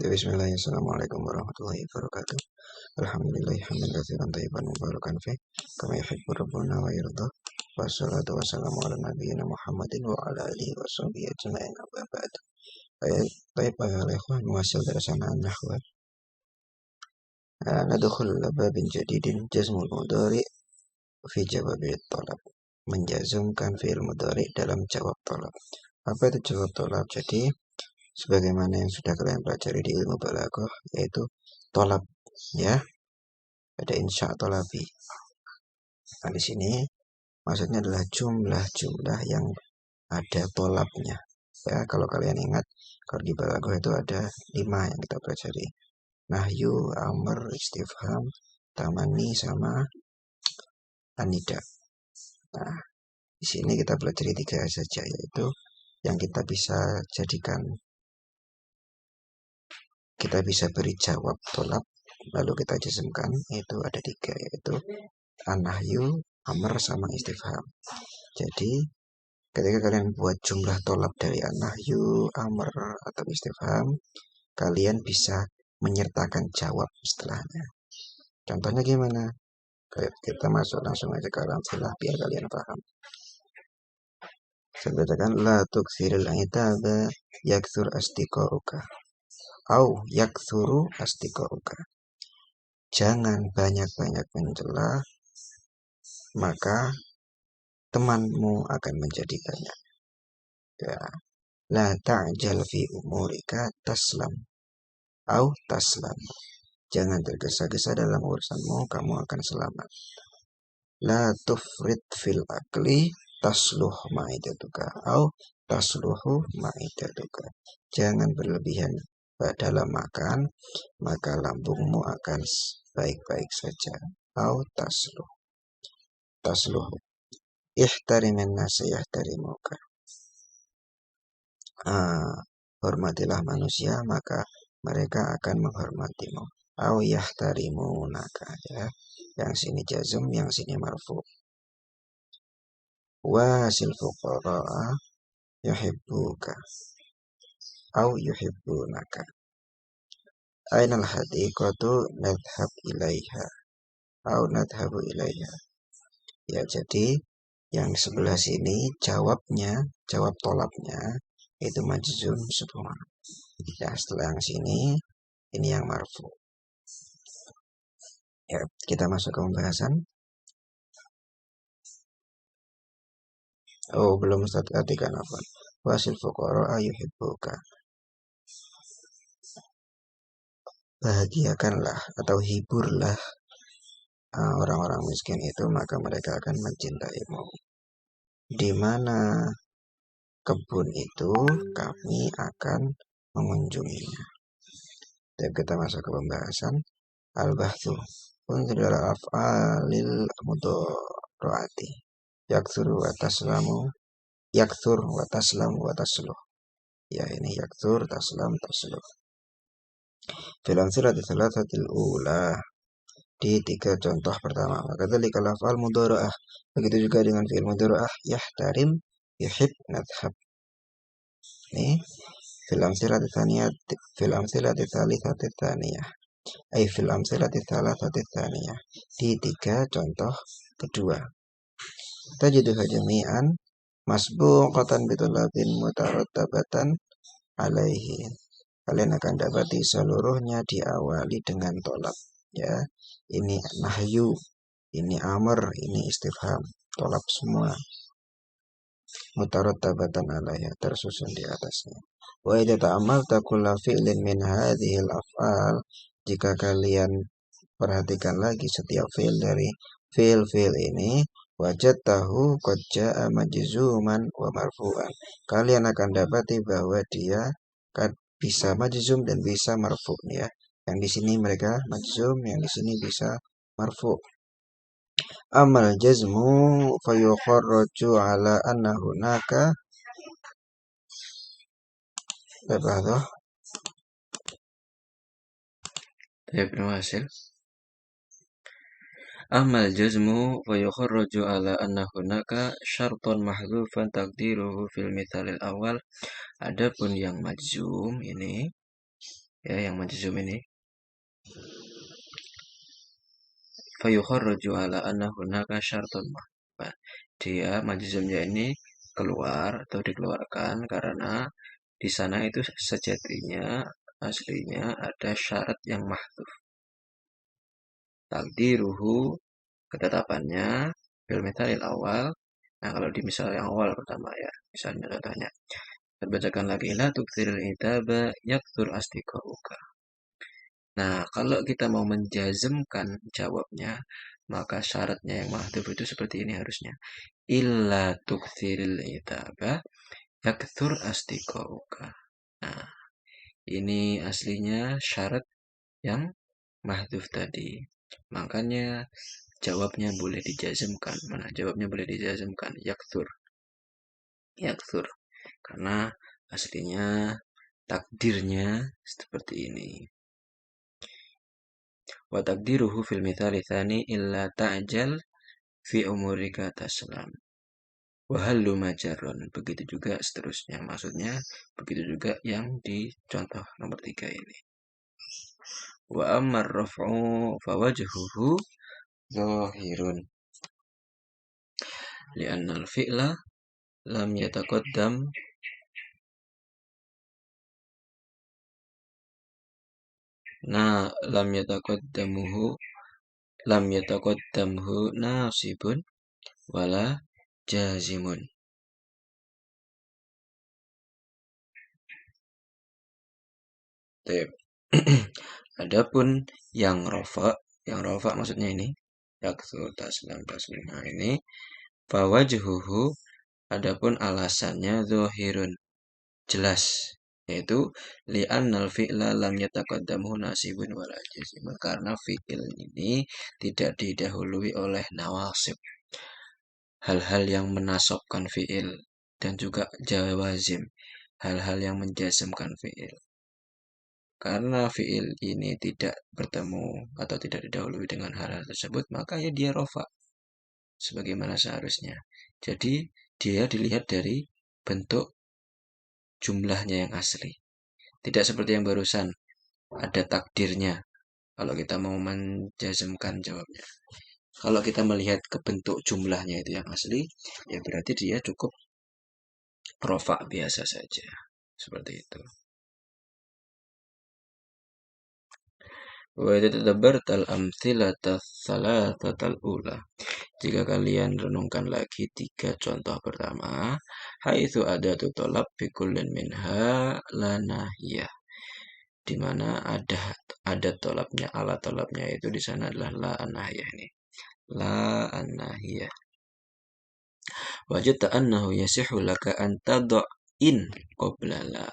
Bismillahirrahmanirrahim. Assalamualaikum warahmatullahi wabarakatuh. Alhamdulillah hamdan katsiran thayyiban mubarakan fi kama yuhibbu rabbuna wa yarda. Wassalatu wassalamu ala nabiyyina Muhammadin wa ala alihi washabihi ajma'in. Amma ba'd. Baik ayuhal ikhwan, nuwasil darasana an-nahwa. Nadkhul babin jadidin jazmul mudhari fi jawabi talab. Menjazmkan fi'il mudhari dalam jawab talab. Apa itu jawab talab? Jadi sebagaimana yang sudah kalian pelajari di ilmu balaghah, yaitu tolab, ya, ada insya tolabi. Nah, di sini maksudnya adalah jumlah-jumlah yang ada tolabnya. Ya, kalau kalian ingat, kalau di balaghah itu ada 5 yang kita pelajari: nahyu, amr, istifham, tamanni, sama anida. Nah, di sini kita pelajari 3 saja, yaitu yang kita bisa jadikan, kita bisa beri jawab tolab lalu kita jazmkan, itu ada 3, yaitu an-nahyu, amr, sama istifham. Jadi ketika kalian buat jumlah tolab dari an-nahyu, amr, atau istifham, kalian bisa menyertakan jawab setelahnya. Contohnya gimana? Kita masuk langsung aja ke amsilah biar kalian paham. Saya bacakan: la tukthiril itaba yakthur astiqauka au yakthuru astiqauka. Jangan banyak-banyak mencela, maka temanmu akan menjadi banyak. Ya. La ta'jal fi umurika taslam au taslam. Jangan tergesa-gesa dalam urusanmu, kamu akan selamat. La tufrid fil akli tasluh ma'idatuka au tasluhu ma'idatuka. Jangan berlebihan dalam makan, maka lambungmu akan baik-baik saja. Au tasluh. Tasluh. Ihtarimin nasa yahtarimuka. Hormatilah manusia, maka mereka akan menghormatimu. Au yahtarimunaka, ya. Yang sini jazm, yang sini marfu. Wasil fuqara'a yuhibbuka au yuhibbunaka. Ainal hadiqatu nadhhab ilaiha au nadhhabu ilaiha. Ya, jadi yang sebelah sini jawabnya, jawab tolabnya itu majzum semua. Ya, setelah yang sini, ini yang marfu. Ya, kita masuk ke pembahasan. Oh, belum Ustaz katikan apa? Wasil fuqara'a yuhibbuka. Bahagiakanlah atau hiburlah orang-orang miskin itu, maka mereka akan mencintaimu. Di mana kebun itu, kami akan mengunjunginya. Dan kita masuk ke pembahasan. Al-bahthu unzil af'alil mudhari'ati yakthur wa taslamu, yakthur wa taslam wa tasluh. Ya, ini yakthur, taslam, tasluh. Fil amthilati thalathatil ula, di 3 contoh pertama. Maka tadi kalau af'al mudhari'ah, begitu juga dengan fi'il mudhari'ah, yahtarim, yuhib, nadhhab. Ini fil amthilati tsaniyah, fil amthilati tsalitsati tsaniyah. Ai fil amthilati tsalatsati tsaniyah, di 3 contoh kedua. Tajiduha jami'an masbuqatan bitulabin mutarattabatan alaihi. Kalian akan dapati seluruhnya diawali dengan tolab. Ya, ini nahyu, ini amr, ini istifham, tolab semua. Mutarattabatan alaihi, tersusun di atasnya. Wa idza ta'ammalta kulla fi'lin min hadhil af'al, jika kalian perhatikan lagi setiap fi'il dari fi'il ini, wajadtahu qad jaa'a majzuman wa marfu'an. Kalian akan dapati bahwa dia bisa majzum dan bisa marfu', ya. Yang di sini mereka majzum, yang di sini bisa marfu'. Amal jazmu fayukharraju ala anna hunaka labadha. Ibnu Hasil. Amal jazmu fayukharraju ala anna hunaka syartan mahdhufan taqdiruhu fil mithalil awal. Adapun yang majzum ini ya, yang majzum ini. Fayukharraju ala anna hunaka syartun mahdzuf. Dia majzumnya ini keluar atau dikeluarkan karena di sana itu sejatinya aslinya ada syarat yang mahdzuf. Takdiruhu, ketetapannya fil mithalil awal. Nah, kalau di misal yang awal pertama ya, misalnya contohnya. Kita bacakan lagi, la tukthiril itaba yakthur astiqauka. Nah, kalau kita mau menjazmkan jawabnya, maka syaratnya yang mahdhuf itu seperti ini harusnya. Illa tukthiril itaba yakthur astiqauka. Nah, ini aslinya syarat yang mahdhuf tadi. Makanya jawabnya boleh dijazmkan. Mana jawabnya boleh dijazmkan? Yakthur. Yakthur. Karena aslinya takdirnya seperti ini. Wa takdiruhu fil mithali tsani illa ta'jal fi umurika taslam. Wa hallu majarron. Begitu juga seterusnya. Maksudnya begitu juga yang di contoh nomor 3 ini. Wa ammar raf'u fawajhuhu zahirun. Li'anna al-fi'la lam yataqaddam lam yataqaddamhu nasibun wala jazimun. Adapun yang rofa maksudnya ini yaktsur taslam taslim. Nah, ini fawajhuhu, adapun alasannya zahirun, jelas, yaitu li'annal fi'la lam yataqaddamhu nasibun wala jazimun, karena fi'il ini tidak didahului oleh nawasib, hal-hal yang menasobkan fi'il, dan juga jawazim, hal-hal yang menjazmkan fi'il. Karena fi'il ini tidak bertemu atau tidak didahului dengan hal-hal tersebut, maka ya dia rofa sebagaimana seharusnya. Jadi dia dilihat dari bentuk jumlahnya yang asli. Tidak seperti yang barusan, ada takdirnya kalau kita mau menjazmkan jawabnya. Kalau kita melihat ke bentuk jumlahnya itu yang asli, ya berarti dia cukup rofa biasa saja. Seperti itu. Wa tadabbartal amthilata tsalatsatal ula. Jika kalian renungkan lagi 3 contoh pertama, haitsu adatu thalab bi kullin minha lanahiyah. Di mana ada tolabnya, alat tolabnya itu di sana adalah la anahiyah ini. La anahiyah. Wajadta annahu yasihu laka an tad'in qabla la.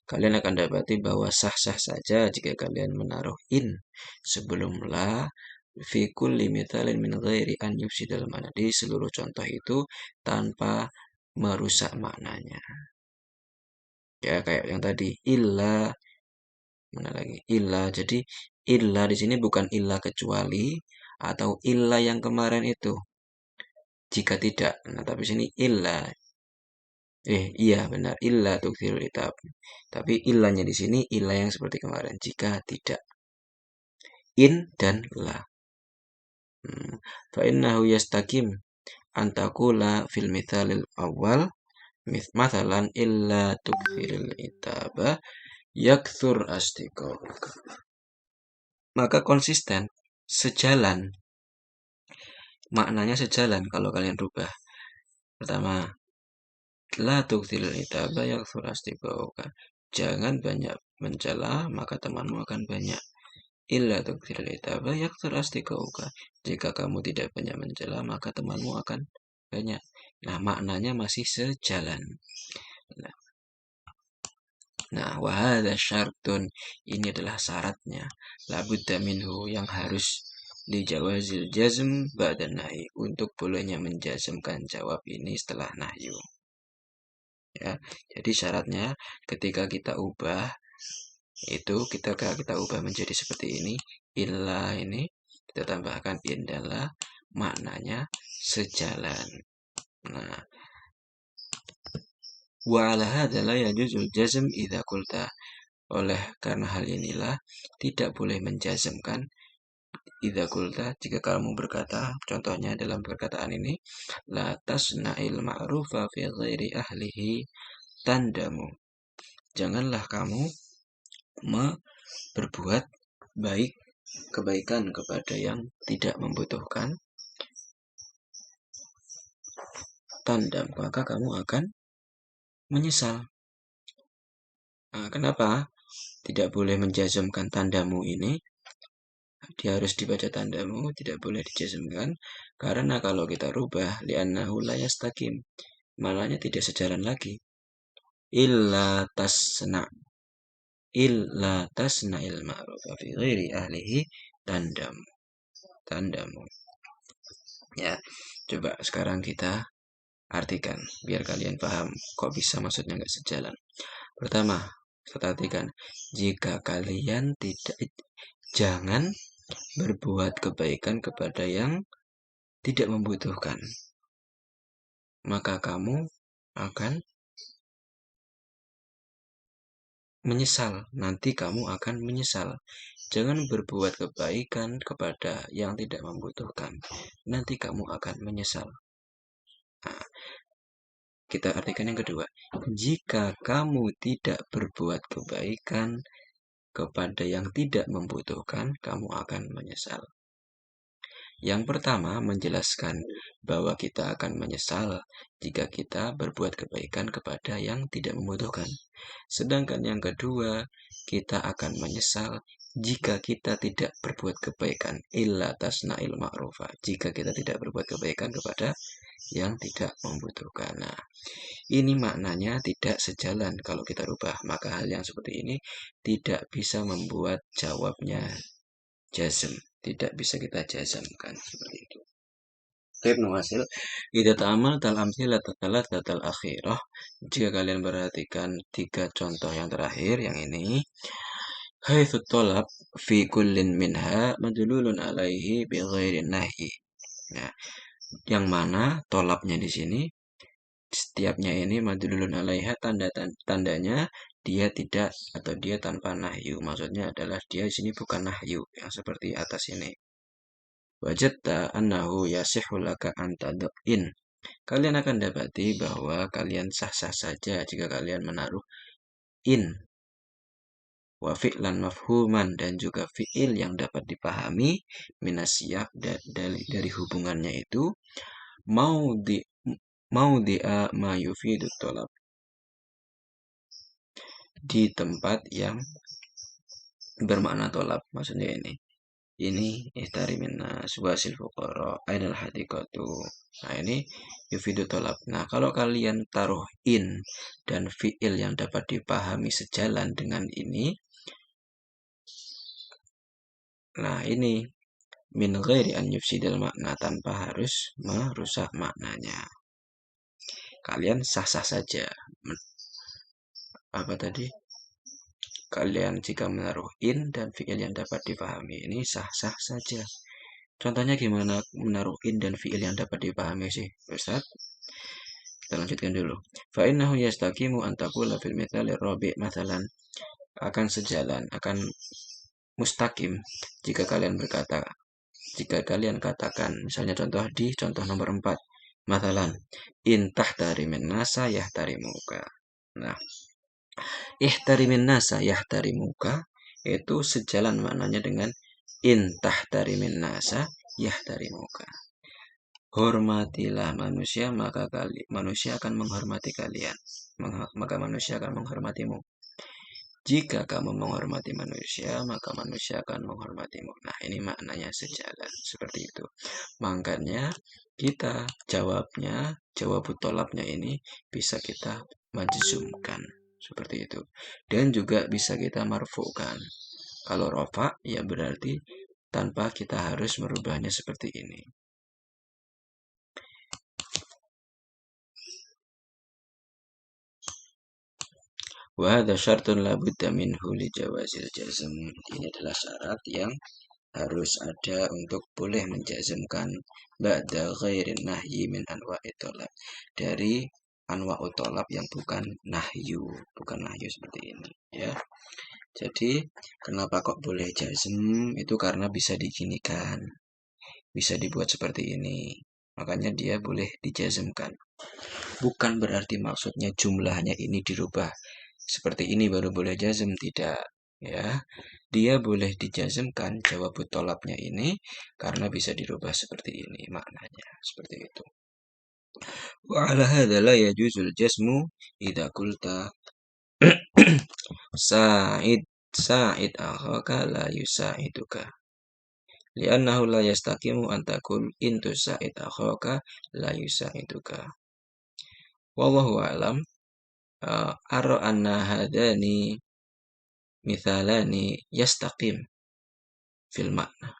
Kalian akan dapati bahwa sah-sah saja jika kalian menaruh in sebelum la fi kulli mithalin min ghairi an yufsidal mana. Di seluruh contoh itu tanpa merusak maknanya. Ya, kayak yang tadi illa, mana lagi? Illa. Jadi illa di sini bukan illa kecuali atau illa yang kemarin itu. Jika tidak. Nah, tapi sini illa. Iya benar, illa tukthirul itab. Tapi illanya di sini illa yang seperti kemarin. Jika tidak. In dan la. Fa innahu yastakim antakula fil mithalil awal. Mathalan illa tukthirul itaba yakthur astiqauka. Maka konsisten, sejalan. Maknanya sejalan kalau kalian rubah. Pertama, la tukthirul itaba yakthur astiqauka. Jangan banyak mencela, maka temanmu akan banyak. Illa tukthirul itaba yakthur astiqauka. Jika kamu tidak banyak mencela, maka temanmu akan banyak. Nah, maknanya masih sejalan. Nah, wahada syartun, ini adalah syaratnya. Labudda minhu, yang harus dijawazil jazm ba'da nahi, untuk bolehnya menjazmkan jawab ini setelah nahyu. Ya, jadi syaratnya ketika kita ubah itu kita ubah menjadi seperti ini, illa ini kita tambahkan in dan la, maknanya sejalan. Nah, wa ala hadza la yajuzul jazm idza qulta. Oleh karena hal inilah tidak boleh menjazmkan idza qulta, jika kamu berkata, contohnya dalam perkataan ini, la tasna'il ma'rufa fi ghairi ahlihi tandamu. Janganlah kamu berbuat baik kebaikan kepada yang tidak membutuhkan tandam, maka kamu akan menyesal. Nah, kenapa tidak boleh menjazmkan tandamu ini? Dia harus dibaca tandamu, tidak boleh dijazmkan, karena kalau kita rubah li'annahu la yastaqim, maknanya tidak sejalan lagi. Illa tasna'il ma'rufa fi ghairi ahlihi tandamu. Ya, coba sekarang kita artikan biar kalian paham kok bisa maksudnya nggak sejalan. Pertama, kita artikan, jika kalian jangan berbuat kebaikan kepada yang tidak membutuhkan, maka kamu akan menyesal. Nanti kamu akan menyesal. Jangan berbuat kebaikan kepada yang tidak membutuhkan. Nanti kamu akan menyesal. Nah, kita artikan yang kedua. Jika kamu tidak berbuat kebaikan kepada yang tidak membutuhkan, kamu akan menyesal. Yang pertama menjelaskan bahwa kita akan menyesal jika kita berbuat kebaikan kepada yang tidak membutuhkan. Sedangkan yang kedua, kita akan menyesal jika kita tidak berbuat kebaikan. Illa tasna'il ma'rufa. Jika kita tidak berbuat kebaikan kepada yang tidak membutuhkan. Nah, ini maknanya tidak sejalan kalau kita rubah. Maka hal yang seperti ini tidak bisa membuat jawabnya jazm. Tidak bisa kita jazmkan seperti itu. Ibnu hasil, idza ta'amal al-amthilah tsalatsatal akhirah, jika kalian perhatikan 3 contoh yang terakhir yang ini, haitsu talab fi kullin minha madlulun alaihi bi ghairi nahyi. Nah, yang mana tolabnya di sini setiapnya ini madlulun alaiha tandanya dia tidak atau dia tanpa nahyu. Maksudnya adalah dia di sini bukan nahyu yang seperti atas ini. Wajadta annahu yasihhu laka an tad'in. Kalian akan dapati bahwa kalian sah-sah saja jika kalian menaruh in wa fi'lan mafhuman, dan juga fi'il yang dapat dipahami minasiyaq dari hubungannya itu maudhi'a ma yufidu tolab, di tempat yang bermakna tolab. Maksudnya ini ihtari minnas wasil fuqara ainal hadiqatu. Nah, ini yufidu tolab. Nah, kalau kalian taruh in dan fi'il yang dapat dipahami sejalan dengan ini, nah ini min ghairi an yufsidil makna, tanpa harus merusak maknanya. Kalian sah-sah saja. Apa tadi? Kalian jika menaruh in dan fi'il yang dapat dipahami ini sah-sah saja. Contohnya gimana menaruh in dan fi'il yang dapat dipahami sih, Ustaz? Kita lanjutkan dulu. Fa innahu yastaqimu an taqula fil mithali rabi' mathalan, akan sejalan, akan mustaqim jika kalian katakan, misalnya contoh nomor 4, mathalan, in tahtarimin nasa yahtarimuka. Nah, ihtarimin nasa yahtarimuka itu sejalan maknanya dengan in tahtarimin nasa yahtarimuka. Hormatilah manusia, maka manusia akan menghormati kalian. Maka manusia akan menghormatimu. Jika kamu menghormati manusia, maka manusia akan menghormatimu. Nah, ini maknanya sejalan. Seperti itu. Makanya kita jawab tolabnya ini bisa kita majzumkan. Seperti itu. Dan juga bisa kita marfu'kan. Kalau rofa, ya berarti tanpa kita harus merubahnya seperti ini. Wa hadza syartun la budda minhu li jawazil jazm. Ini adalah syarat yang harus ada untuk boleh menjazmkan ba'da ghairin nahyi min anwa'i tolab, dari anwa'u tolab yang bukan nahyu seperti ini, ya. Jadi, kenapa kok boleh jazm? Itu karena bisa diginikan. Bisa dibuat seperti ini. Makanya dia boleh dijazmkan. Bukan berarti maksudnya jumlahnya ini dirubah. Seperti ini baru boleh jazm, tidak. Ya, dia boleh dijazmkan jawab tolabnya ini karena bisa dirubah seperti ini maknanya. Seperti itu. Wa ala hadza la yajuzul jazmu idza qulta Sa'id Sa'id akhaka la yusa'iduka. Li'annahu la yastaqimu an taqul intu sa'id akhaka la yusa'iduka. Wallahu a'lam. Ara anna hadani mithalani yastaqim fil ma'na.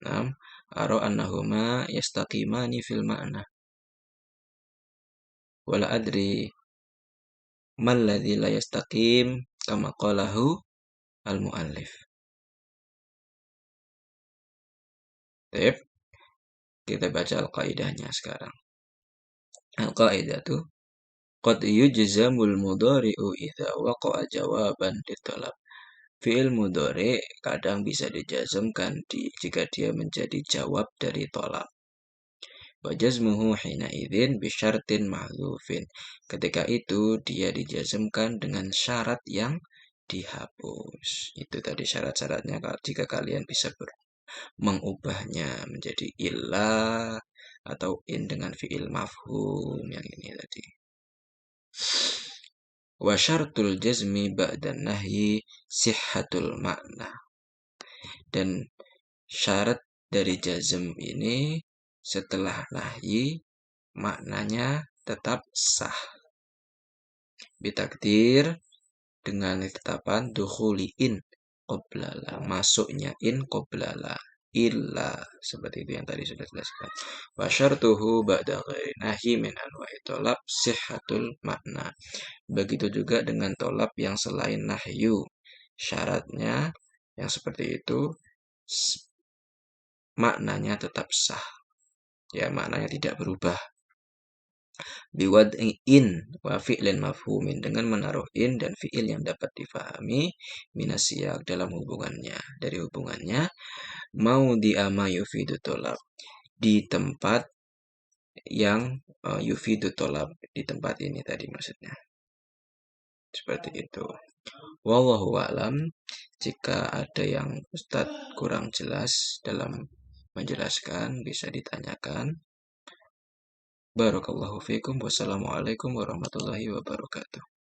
Naam, ara annahuma yastaqimani fil ma'na. Wala adri mal ladzi la yastaqim kama qalahu al muallif. Baik, kita baca al-qaidahnya sekarang. Al-qaidah tuh qad yujzamul mudhari'u idza waqa'a jawaban ditalab. Fi'il mudhari kadang bisa dijazmkan jika dia menjadi jawab dari tolab. Wa jazmuhu hina idzin bi syartin mahdzufin. Ketika itu dia dijazmkan dengan syarat yang dihapus. Itu tadi syarat-syaratnya jika kalian bisa mengubahnya menjadi illa atau in dengan fi'il mafhum yang ini tadi. Wa syartul jazmi ba'dan nahyi sihhatul makna. Dan syarat dari jazm ini setelah nahyi maknanya tetap sah. Bitakdir dengan ketetapan dukhuli in qoblala, masuknya in qoblala. Illa seperti itu yang tadi sudah jelaskan. Wa syartuhu ba'da ghairi nahyi min anwa'i tolab sihhatul makna. Begitu juga dengan tolab yang selain nahyu. Syaratnya yang seperti itu maknanya tetap sah. Ya, maknanya tidak berubah. Biwad'i in wa fi'lin mafhumin, dengan menaruh in dan fi'il yang dapat difahami minasyak dalam hubungannya. Dari hubungannya mau diama yufidu tolab, di tempat yang yufidu tolab, di tempat ini tadi maksudnya. Seperti itu. Wallahu a'lam. Jika ada yang Ustadz kurang jelas dalam menjelaskan, bisa ditanyakan. Barakallahu fiikum. Wassalamualaikum warahmatullahi wabarakatuh.